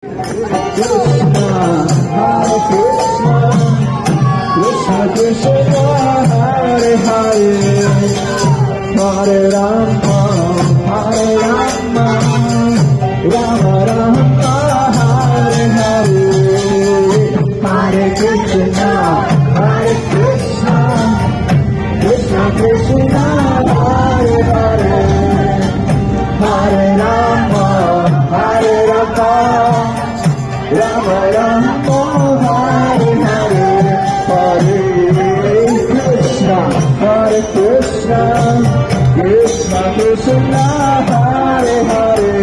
Krishna Krishna Hare Hare Hare Rama Hare Rama Rama Rama Hare Hare Hare Krishna Krishna Krishna Hare Hare Hare Rama Hare Rama Rama Rama Hare Hare Hare Krishna Krishna Krishna Hare Hare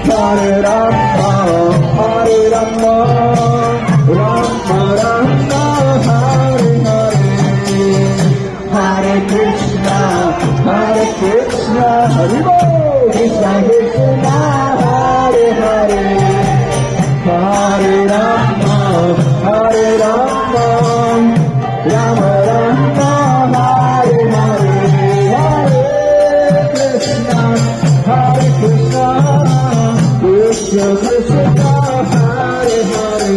Hare Rama Hare Rama Rama Rama Hare Hare Hare Krishna Hare Bol Krishna Krishna Hare Hare Hare Rama Hare Rama Rama Rama Hare Hare Hare Krishna Krishna Krishna Hare Hare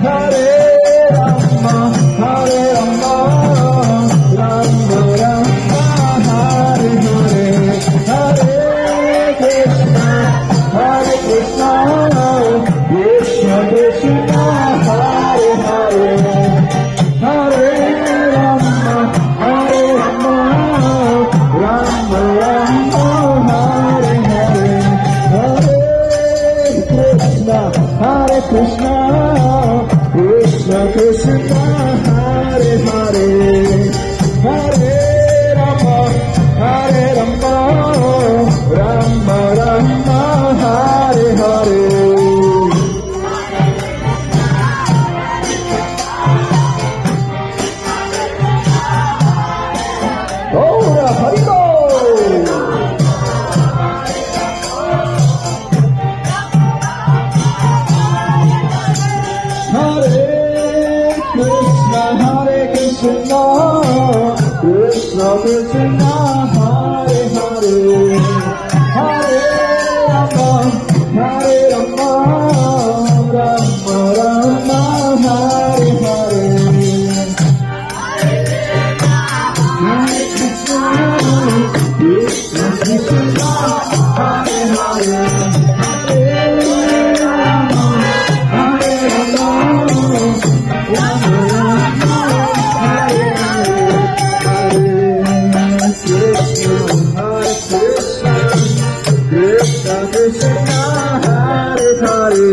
Hare Rama Hare Rama Rama Rama Hare Hare Hare Krishna Krishna Krishna Krishna Hare Hare Hare Rama Hare Rama Rama Rama Hare Hare Hare Krishna Krishna Krishna Krishna Hare Hare Hare Rama Hare Rama Rama Rama Hare Hare Ora Hariko Hare Krishna Krishna Krishna Hare Hare Hare Rama Hare Rama Rama Rama Hare Hare Hare Krishna Krishna Krishna Hare Hare Hare Rama Hare Rama Rama Rama Hare Hare Krishna Krishna Hare Hare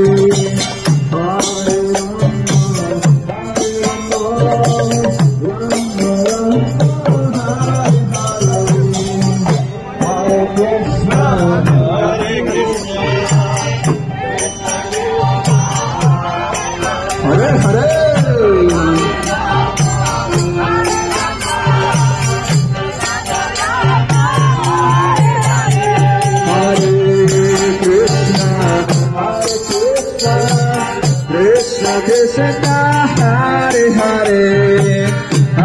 Hare Hare Hare